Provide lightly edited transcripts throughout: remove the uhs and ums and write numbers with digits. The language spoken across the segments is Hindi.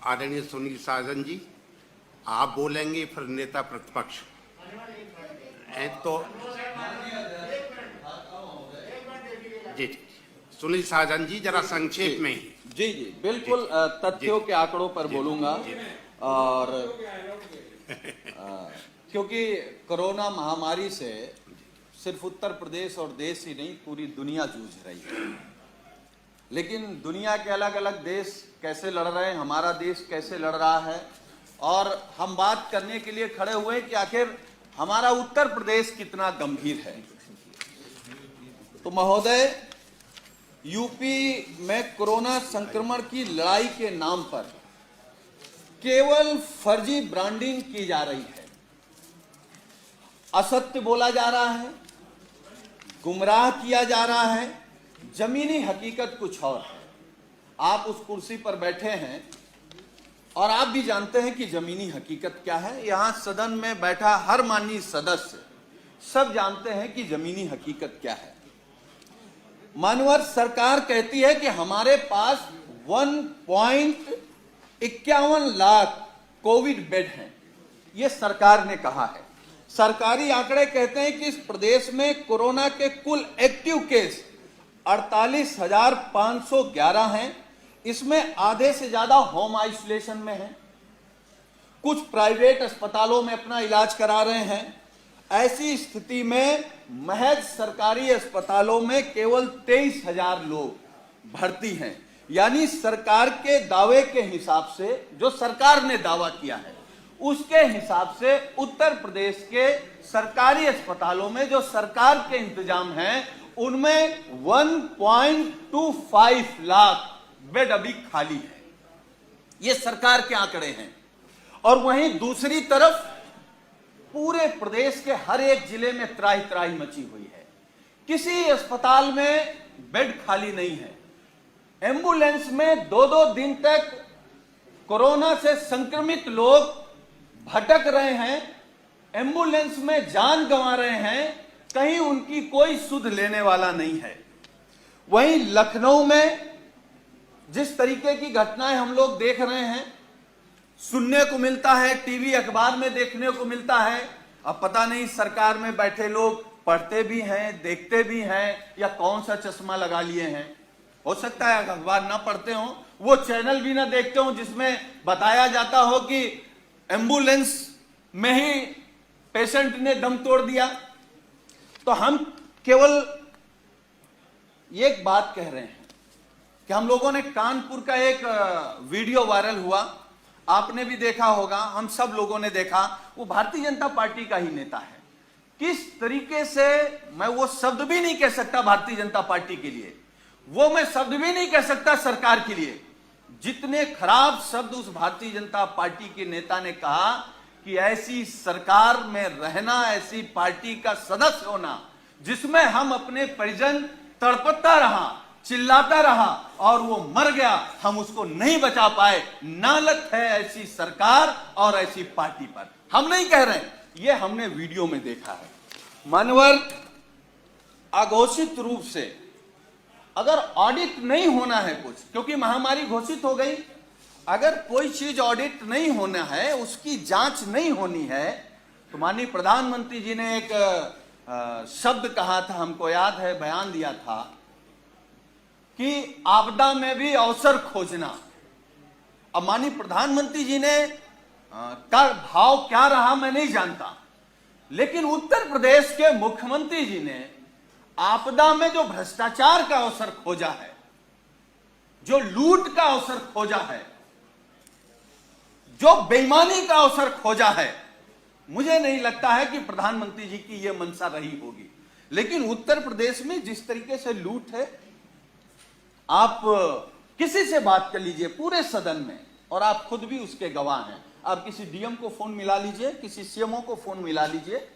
आदरणीय सुनील साजन जी, आप बोलेंगे फिर नेता प्रतिपक्ष। तो जी जी, सुनील साजन जी जरा संक्षेप में ही। जी जी बिल्कुल, तथ्यों के आंकड़ों पर बोलूंगा। और क्योंकि कोरोना महामारी से सिर्फ उत्तर प्रदेश और देश ही नहीं, पूरी दुनिया जूझ रही है। लेकिन दुनिया के अलग अलग देश कैसे लड़ रहे हैं, हमारा देश कैसे लड़ रहा है, और हम बात करने के लिए खड़े हुए कि आखिर हमारा उत्तर प्रदेश कितना गंभीर है। तो महोदय, यूपी में कोरोना संक्रमण की लड़ाई के नाम पर केवल फर्जी ब्रांडिंग की जा रही है, असत्य बोला जा रहा है, गुमराह किया जा रहा है, जमीनी हकीकत कुछ और है। आप उस कुर्सी पर बैठे हैं और आप भी जानते हैं कि जमीनी हकीकत क्या है। यहां सदन में बैठा हर माननीय सदस्य सब जानते हैं कि जमीनी हकीकत क्या है। मानवर सरकार कहती है कि हमारे पास 1.51 लाख कोविड बेड हैं, यह सरकार ने कहा है। सरकारी आंकड़े कहते हैं कि इस प्रदेश में कोरोना के कुल एक्टिव केस 48,511 हैं। इसमें आधे से ज्यादा होम आइसोलेशन में हैं, कुछ प्राइवेट अस्पतालों में अपना इलाज करा रहे हैं। ऐसी स्थिति में महज सरकारी अस्पतालों में केवल 23,000 लोग भर्ती हैं। यानी सरकार के दावे के हिसाब से, जो सरकार ने दावा किया है उसके हिसाब से उत्तर प्रदेश के सरकारी अस्पतालों में जो सरकार के इंतजाम हैं उनमें 1.25 लाख बेड अभी खाली है। ये सरकार के आंकड़े हैं। और वहीं दूसरी तरफ पूरे प्रदेश के हर एक जिले में त्राही त्राही मची हुई है। किसी अस्पताल में बेड खाली नहीं है। एम्बुलेंस में 2-2 दिन तक कोरोना से संक्रमित लोग भटक रहे हैं, एम्बुलेंस में जान गंवा रहे हैं, कहीं उनकी कोई सुध लेने वाला नहीं है। वहीं लखनऊ में जिस तरीके की घटनाएं हम लोग देख रहे हैं, सुनने को मिलता है, टीवी अखबार में देखने को मिलता है। अब पता नहीं सरकार में बैठे लोग पढ़ते भी हैं, देखते भी हैं, या कौन सा चश्मा लगा लिए हैं। हो सकता है अखबार ना पढ़ते हो, वो चैनल भी ना देखते हो जिसमें बताया जाता हो कि एम्बुलेंस में ही पेशेंट ने दम तोड़ दिया। तो हम केवल एक बात कह रहे हैं कि हम लोगों ने कानपुर का एक वीडियो वायरल हुआ, आपने भी देखा होगा, हम सब लोगों ने देखा। वो भारतीय जनता पार्टी का ही नेता है। किस तरीके से, मैं वो शब्द भी नहीं कह सकता भारतीय जनता पार्टी के लिए, वो मैं शब्द भी नहीं कह सकता सरकार के लिए, जितने खराब शब्द उस भारतीय जनता पार्टी के नेता ने कहा कि ऐसी सरकार में रहना, ऐसी पार्टी का सदस्य होना जिसमें हम अपने परिजन तड़पता रहा, चिल्लाता रहा और वो मर गया, हम उसको नहीं बचा पाए। नालत है ऐसी सरकार और ऐसी पार्टी पर। हम नहीं कह रहे, ये हमने वीडियो में देखा है। मानवर, अघोषित रूप से अगर ऑडिट नहीं होना है कुछ, क्योंकि महामारी घोषित हो गई, अगर कोई चीज ऑडिट नहीं होना है, उसकी जांच नहीं होनी है, तो माननीय प्रधानमंत्री जी ने एक शब्द कहा था, हमको याद है, बयान दिया था कि आपदा में भी अवसर खोजना। अब माननीय प्रधानमंत्री जी ने का भाव क्या रहा मैं नहीं जानता, लेकिन उत्तर प्रदेश के मुख्यमंत्री जी ने आपदा में जो भ्रष्टाचार का अवसर खोजा है, जो लूट का अवसर खोजा है, जो बेईमानी का अवसर खोजा है, मुझे नहीं लगता है कि प्रधानमंत्री जी की यह मंशा रही होगी। लेकिन उत्तर प्रदेश में जिस तरीके से लूट है, आप किसी से बात कर लीजिए पूरे सदन में, और आप खुद भी उसके गवाह हैं। आप किसी डीएम को फोन मिला लीजिए, किसी सीएमओ को फोन मिला लीजिए,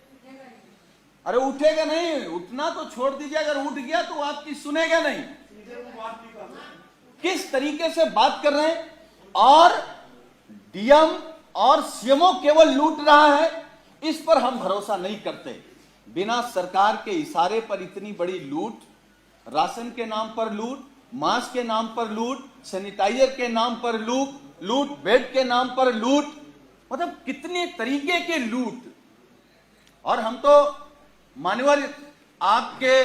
अरे उठेगा नहीं, उठना तो छोड़ दीजिए, अगर उठ गया तो आपकी सुनेगा नहीं। किस तरीके से बात कर रहे हैं, और डीएम और सीएमओ केवल लूट रहा है, इस पर हम भरोसा नहीं करते। बिना सरकार के इशारे पर इतनी बड़ी लूट, राशन के नाम पर लूट, मास्क के नाम पर लूट, सैनिटाइजर के नाम पर लूट, बेड के नाम पर लूट, मतलब कितने तरीके के लूट। और हम तो मान्यवर आपके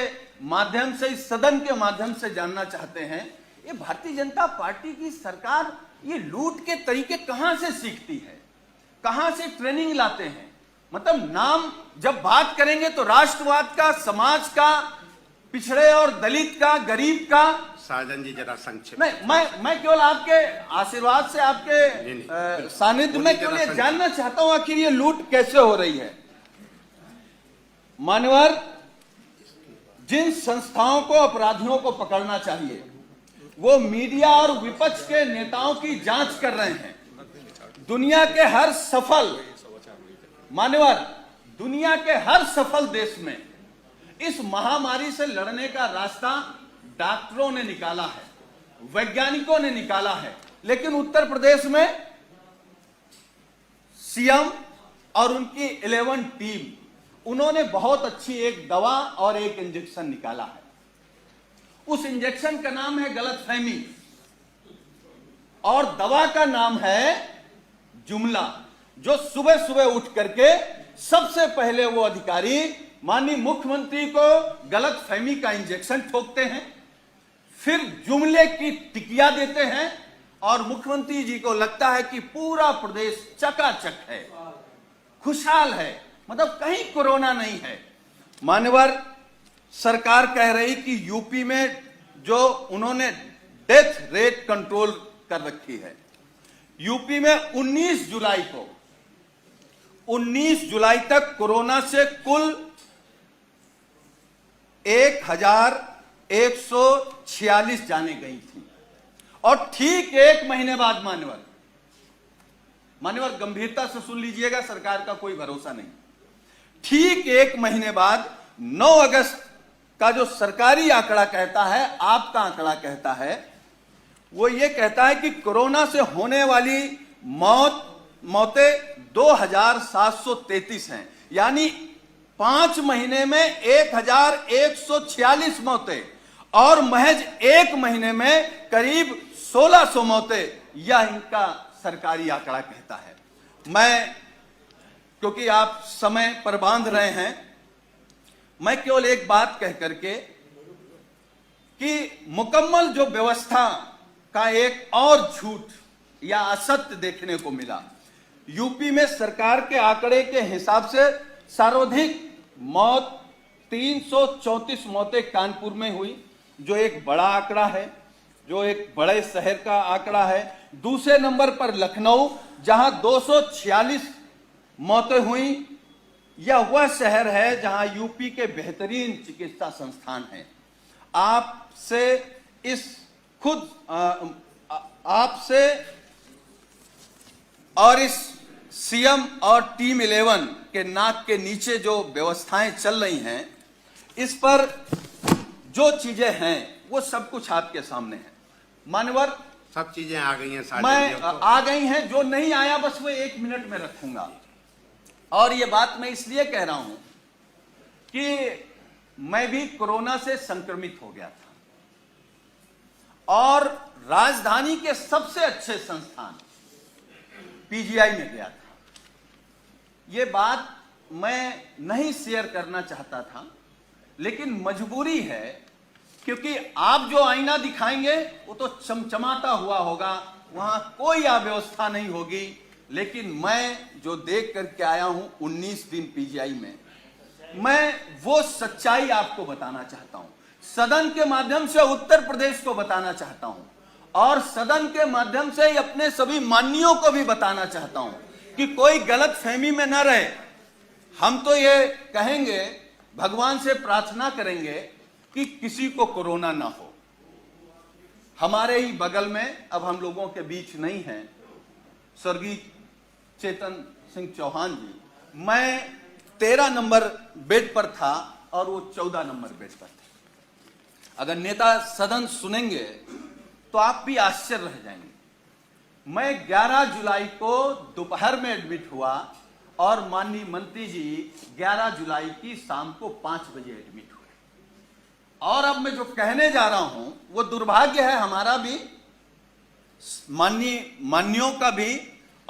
माध्यम से, इस सदन के माध्यम से जानना चाहते हैं, ये भारतीय जनता पार्टी की सरकार ये लूट के तरीके कहां से सीखती है, कहां से ट्रेनिंग लाते हैं? मतलब नाम जब बात करेंगे तो राष्ट्रवाद का, समाज का, पिछड़े और दलित का, गरीब का। साजन जी जरा संक्षिप्त। नहीं, मैं केवल आपके आशीर्वाद से, आपके सानिध्य में केवल ये जानना चाहता हूं आखिर ये लूट कैसे हो रही है। मान्यवर, जिन संस्थाओं को अपराधियों को पकड़ना चाहिए वो मीडिया और विपक्ष के नेताओं की जांच कर रहे हैं। दुनिया के हर सफल, मान्यवर, दुनिया के हर सफल देश में इस महामारी से लड़ने का रास्ता डॉक्टरों ने निकाला है, वैज्ञानिकों ने निकाला है, लेकिन उत्तर प्रदेश में सीएम और उनकी 11 टीम, उन्होंने बहुत अच्छी एक दवा और एक इंजेक्शन निकाला है। उस इंजेक्शन का नाम है गलतफहमी और दवा का नाम है जुमला, जो सुबह सुबह उठ करके सबसे पहले वो अधिकारी माननीय मुख्यमंत्री को गलतफहमी का इंजेक्शन ठोकते हैं, फिर जुमले की टिकिया देते हैं और मुख्यमंत्री जी को लगता है कि पूरा प्रदेश चकाचक है, खुशहाल है, मतलब कहीं कोरोना नहीं है। मान्यवर, सरकार कह रही कि यूपी में जो उन्होंने डेथ रेट कंट्रोल कर रखी है, यूपी में 19 जुलाई तक कोरोना से कुल 1146 जाने गई थी। और ठीक एक महीने बाद, मान्यवर गंभीरता से सुन लीजिएगा, सरकार का कोई भरोसा नहीं, ठीक एक महीने बाद 9 अगस्त का जो सरकारी आंकड़ा कहता है, आपका आंकड़ा कहता है, वो ये कहता है कि कोरोना से होने वाली मौतें 2733 हैं, यानी 5 महीने में 1146 मौतें और महज एक महीने में करीब 1600 मौतें, यह इनका सरकारी आंकड़ा कहता है। मैं, क्योंकि आप समय पर बांध रहे हैं, मैं केवल एक बात कह करके कि मुकम्मल जो व्यवस्था का एक और झूठ या असत्य देखने को मिला। यूपी में सरकार के आंकड़े के हिसाब से सर्वाधिक मौत 334 मौतें कानपुर में हुई, जो एक बड़ा आंकड़ा है, जो एक बड़े शहर का आंकड़ा है। दूसरे नंबर पर लखनऊ, जहां 246 मौतें हुई। यह वह शहर है जहां यूपी के बेहतरीन चिकित्सा संस्थान हैं। आपसे और इस सीएम और टीम 11 के नाक के नीचे जो व्यवस्थाएं चल रही हैं, इस पर जो चीजें हैं वो सब कुछ आपके सामने है। मान्यवर, सब चीजें आ गई हैं, आ गई हैं, जो नहीं आया बस वो 1 मिनट में रखूंगा। और ये बात मैं इसलिए कह रहा हूं कि मैं भी कोरोना से संक्रमित हो गया था और राजधानी के सबसे अच्छे संस्थान पीजीआई में गया था। ये बात मैं नहीं शेयर करना चाहता था, लेकिन मजबूरी है, क्योंकि आप जो आईना दिखाएंगे वो तो चमचमाता हुआ होगा, वहां कोई अव्यवस्था नहीं होगी। लेकिन मैं जो देख करके आया हूं 19 दिन पीजीआई में, मैं वो सच्चाई आपको बताना चाहता हूं, सदन के माध्यम से उत्तर प्रदेश को बताना चाहता हूं और सदन के माध्यम से अपने सभी माननीयों को भी बताना चाहता हूं कि कोई गलत फहमी में न रहे। हम तो ये कहेंगे, भगवान से प्रार्थना करेंगे कि किसी को कोरोना ना हो। हमारे ही बगल में, अब हम लोगों के बीच नहीं है, स्वर्गीय चेतन सिंह चौहान जी, मैं 13 नंबर बेड पर था और वो 14 नंबर बेड पर थे। अगर नेता सदन सुनेंगे तो आप भी आश्चर्य रह जाएंगे। मैं 11 जुलाई को दोपहर में एडमिट हुआ और माननीय मंत्री जी 11 जुलाई की शाम को 5 बजे एडमिट हुए। और अब मैं जो कहने जा रहा हूं वो दुर्भाग्य है हमारा भी मान्यों का भी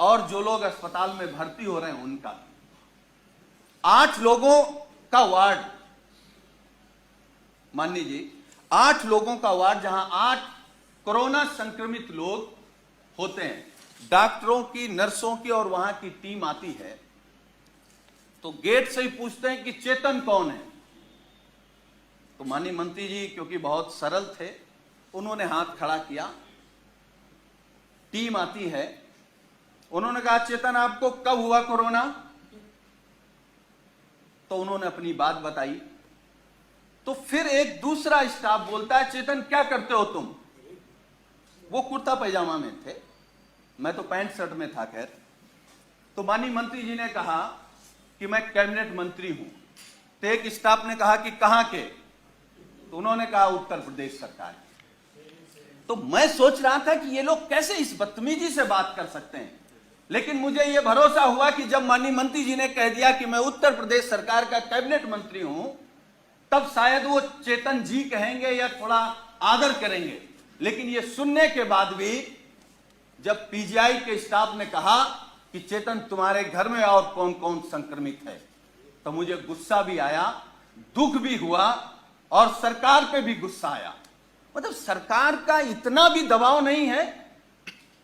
और जो लोग अस्पताल में भर्ती हो रहे हैं उनका भी। 8 लोगों का वार्ड, मान लीजिए 8 लोगों का वार्ड, जहां 8 कोरोना संक्रमित लोग होते हैं, डॉक्टरों की, नर्सों की और वहां की टीम आती है तो गेट से ही पूछते हैं कि चेतन कौन है। तो माननीय मंत्री जी क्योंकि बहुत सरल थे, उन्होंने हाथ खड़ा किया। टीम आती है, उन्होंने कहा चेतन आपको कब हुआ कोरोना? तो उन्होंने अपनी बात बताई। तो फिर एक दूसरा स्टाफ बोलता है चेतन क्या करते हो तुम? वो कुर्ता पैजामा में थे, मैं तो पैंट शर्ट में था। खैर, तो माननीय मंत्री जी ने कहा कि मैं कैबिनेट मंत्री हूं। तो एक स्टाफ ने कहा कि कहां के? तो उन्होंने कहा उत्तर प्रदेश सरकार। तो मैं सोच रहा था कि ये लोग कैसे इस बदतमीजी से बात कर सकते हैं, लेकिन मुझे यह भरोसा हुआ कि जब माननीय मंत्री जी ने कह दिया कि मैं उत्तर प्रदेश सरकार का कैबिनेट मंत्री हूं, तब शायद वो चेतन जी कहेंगे या थोड़ा आदर करेंगे। लेकिन ये सुनने के बाद भी जब पीजीआई के स्टाफ ने कहा कि चेतन तुम्हारे घर में और कौन कौन संक्रमित है, तो मुझे गुस्सा भी आया, दुख भी हुआ और सरकार पे भी गुस्सा आया। मतलब सरकार का इतना भी दबाव नहीं है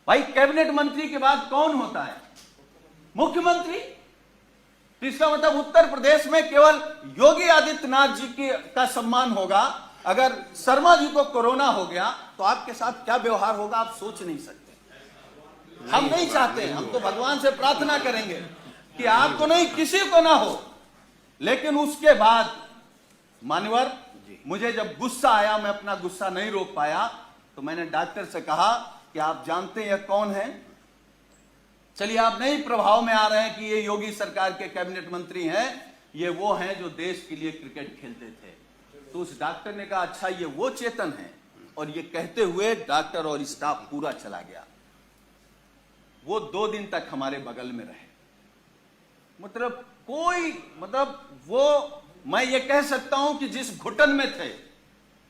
भाई। कैबिनेट मंत्री के बाद कौन होता है? मुख्यमंत्री। तो इसका मतलब उत्तर प्रदेश में केवल योगी आदित्यनाथ जी का सम्मान होगा। अगर शर्मा जी को कोरोना हो गया तो आपके साथ क्या व्यवहार होगा आप सोच नहीं सकते। हम नहीं चाहते, हम तो भगवान से प्रार्थना करेंगे कि आपको नहीं, किसी को ना हो। लेकिन उसके बाद मान्यवर, मुझे जब गुस्सा आया, मैं अपना गुस्सा नहीं रोक पाया, तो मैंने डॉक्टर से कहा कि आप जानते हैं यह कौन है? चलिए आप नहीं प्रभाव में आ रहे हैं कि ये योगी सरकार के कैबिनेट मंत्री हैं, ये वो हैं जो देश के लिए क्रिकेट खेलते थे। तो उस डॉक्टर ने कहा अच्छा ये वो चेतन है, और ये कहते हुए डॉक्टर और स्टाफ पूरा चला गया। वो 2 दिन तक हमारे बगल में रहे। वो मैं ये कह सकता हूं कि जिस घुटन में थे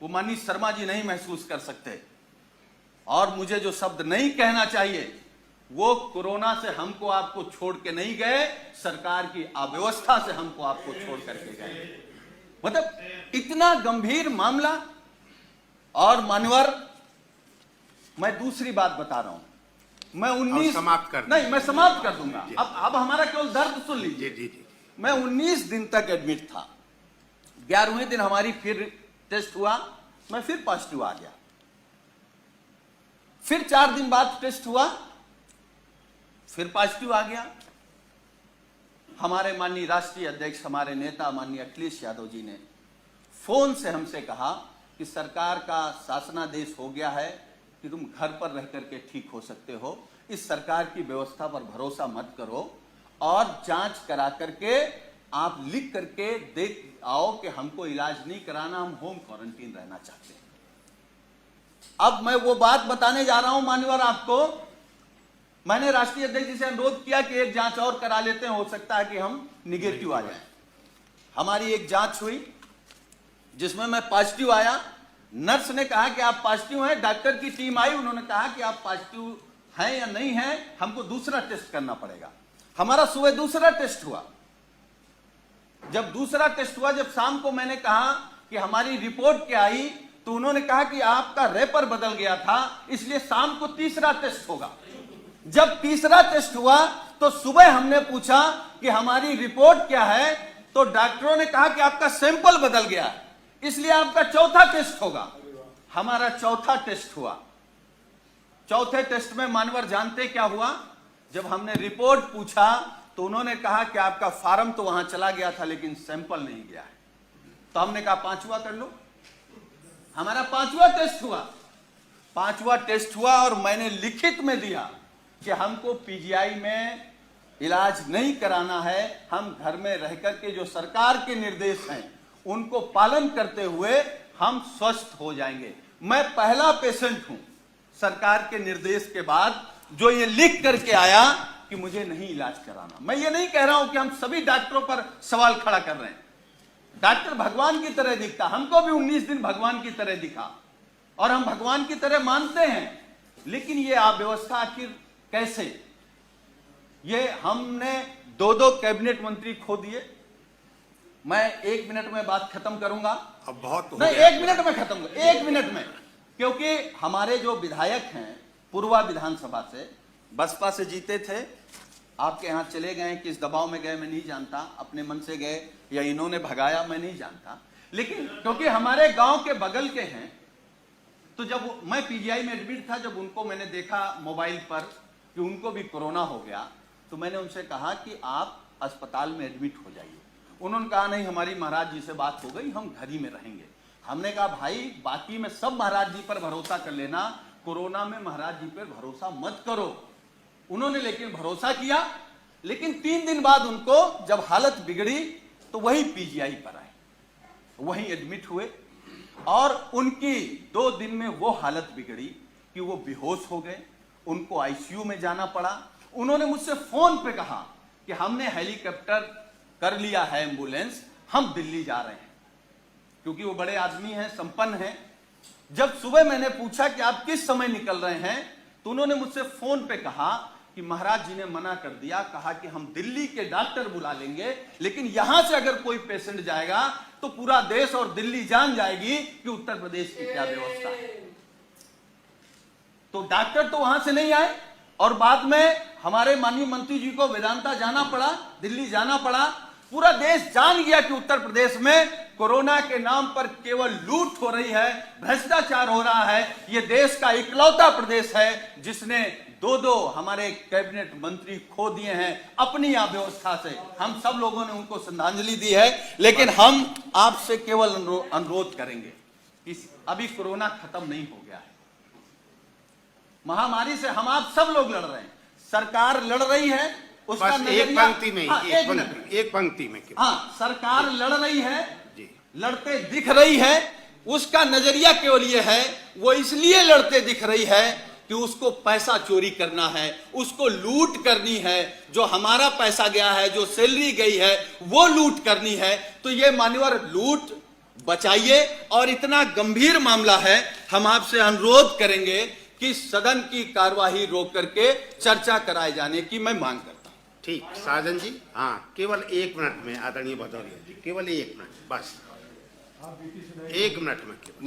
वो माननीय शर्मा जी नहीं महसूस कर सकते। और मुझे जो शब्द नहीं कहना चाहिए, वो कोरोना से हमको आपको छोड़ के नहीं गए, सरकार की अव्यवस्था से हमको आपको छोड़ करके गए। मतलब इतना गंभीर मामला। और मानवर, मैं दूसरी बात बता रहा हूं, मैं 19 समाप्त कर नहीं, मैं समाप्त कर दूंगा। अब हमारा केवल दर्द सुन लीजिए। जी। मैं 19 दिन तक एडमिट था। 11वें दिन हमारी फिर टेस्ट हुआ, मैं फिर पॉजिटिव आ गया। फिर 4 दिन बाद टेस्ट हुआ, फिर पॉजिटिव आ गया। हमारे माननीय राष्ट्रीय अध्यक्ष, हमारे नेता माननीय अखिलेश यादव जी ने फोन से हमसे कहा कि सरकार का शासनादेश हो गया है कि तुम घर पर रह करके ठीक हो सकते हो, इस सरकार की व्यवस्था पर भरोसा मत करो और जांच करा करके आप लिख करके देख आओ कि हमको इलाज नहीं कराना, हम होम क्वारंटीन रहना चाहते हैं। अब मैं वो बात बताने जा रहा हूं मान्यवर आपको। मैंने राष्ट्रीय अध्यक्ष जी से अनुरोध किया कि एक जांच और करा लेते हैं, हो सकता है कि हम निगेटिव आ जाएं। हमारी एक जांच हुई जिसमें मैं पॉजिटिव आया। नर्स ने कहा कि आप पॉजिटिव हैं, डॉक्टर की टीम आई, उन्होंने कहा कि आप पॉजिटिव हैं या नहीं हैं, हमको दूसरा टेस्ट करना पड़ेगा। हमारा सुबह दूसरा टेस्ट हुआ। जब दूसरा टेस्ट हुआ, जब शाम को मैंने कहा कि हमारी रिपोर्ट क्या आई, तो उन्होंने कहा कि आपका रेपर बदल गया था, इसलिए शाम को तीसरा टेस्ट होगा। जब तीसरा टेस्ट हुआ तो सुबह हमने पूछा कि हमारी रिपोर्ट क्या है, तो डॉक्टरों ने कहा कि आपका सैंपल बदल गया है, इसलिए आपका चौथा टेस्ट होगा। हमारा चौथा टेस्ट हुआ। चौथे टेस्ट में मानवर जानते क्या हुआ? जब हमने रिपोर्ट पूछा तो उन्होंने कहा कि आपका फार्म तो वहां चला गया था लेकिन सैंपल नहीं गया है। तो हमने कहा 5वां कर लो। हमारा 5वां टेस्ट हुआ। 5वां टेस्ट हुआ और मैंने लिखित में दिया कि हमको पीजीआई में इलाज नहीं कराना है, हम घर में रह करके जो सरकार के निर्देश हैं उनको पालन करते हुए हम स्वस्थ हो जाएंगे। मैं पहला पेशेंट हूं सरकार के निर्देश के बाद जो ये लिख करके आया कि मुझे नहीं इलाज कराना। मैं ये नहीं कह रहा हूं कि हम सभी डॉक्टरों पर सवाल खड़ा कर रहे हैं। डॉक्टर भगवान की तरह दिखता, हमको भी 19 दिन भगवान की तरह दिखा और हम भगवान की तरह मानते हैं लेकिन ये अव्यवस्था आखिर कैसे? ये हमने दो कैबिनेट मंत्री खो दिए। मैं 1 मिनट में बात खत्म करूंगा। अब बहुत हो नहीं, गया। 1 मिनट में खत्म, 1 मिनट में, क्योंकि हमारे जो विधायक हैं पूर्वा विधानसभा से, बसपा से जीते थे, आपके यहां चले गए, किस दबाव में गए मैं नहीं जानता, अपने मन से गए या इन्होंने भगाया मैं नहीं जानता, लेकिन क्योंकि हमारे गांव के बगल के हैं, तो जब मैं पीजीआई में एडमिट था, जब उनको मैंने देखा मोबाइल पर कि उनको भी कोरोना हो गया, तो मैंने उनसे कहा कि आप अस्पताल में एडमिट हो जाइए। उन्होंने कहा नहीं, हमारी महाराज जी से बात हो गई, हम घर ही में रहेंगे। हमने कहा भाई, बाकी में सब महाराज जी पर भरोसा कर लेना, कोरोना में महाराज जी पर भरोसा मत करो। उन्होंने लेकिन भरोसा किया, लेकिन 3 दिन बाद उनको जब हालत बिगड़ी तो वही पीजीआई पर आए, वहीं एडमिट हुए, और उनकी 2 दिन में वो हालत बिगड़ी कि वो बेहोश हो गए, उनको आईसीयू में जाना पड़ा। उन्होंने मुझसे फोन पे कहा कि हमने हेलीकॉप्टर कर लिया है, एम्बुलेंस, हम दिल्ली जा रहे हैं, क्योंकि वो बड़े आदमी हैं, संपन्न हैं। जब सुबह मैंने पूछा कि आप किस समय निकल रहे हैं, तो उन्होंने मुझसे फोन पे कहा कि महाराज जी ने मना कर दिया, कहा कि हम दिल्ली के डॉक्टर बुला लेंगे, लेकिन यहां से अगर कोई पेशेंट जाएगा तो पूरा देश और दिल्ली जान जाएगी कि उत्तर प्रदेश की क्या व्यवस्था है। तो डॉक्टर तो वहां से नहीं आए, और बाद में हमारे माननीय मंत्री जी को वेदांता जाना पड़ा, दिल्ली जाना पड़ा। पूरा देश जान गया कि उत्तर प्रदेश में कोरोना के नाम पर केवल लूट हो रही है, भ्रष्टाचार हो रहा है। यह देश का इकलौता प्रदेश है जिसने 2 हमारे कैबिनेट मंत्री खो दिए हैं अपनी अव्यवस्था से। हम सब लोगों ने उनको श्रद्धांजलि दी है, लेकिन हम आपसे केवल अनुरोध करेंगे कि अभी कोरोना खत्म नहीं हो गया है। महामारी से हम आप सब लोग लड़ रहे हैं, सरकार लड़ रही है, उसका बस एक पंक्ति में, हाँ, एक पंक्ति में हाँ, सरकार लड़ रही है जी, लड़ते दिख रही है, उसका नजरिया केवल ये है, वो इसलिए लड़ते दिख रही है कि उसको पैसा चोरी करना है, उसको लूट करनी है, जो हमारा पैसा गया है, जो सैलरी गई है, वो लूट करनी है। तो ये मान्यवर लूट बचाइए, और इतना गंभीर मामला है, हम आपसे अनुरोध करेंगे कि सदन की कार्यवाही रोक करके चर्चा कराए जाने की मैं मांग करता हूं। ठीक, साजन जी, हाँ, केवल 1 मिनट में आदरणीय भदौरिया जी, केवल 1 मिनट, बस 1 मिनट में केवल।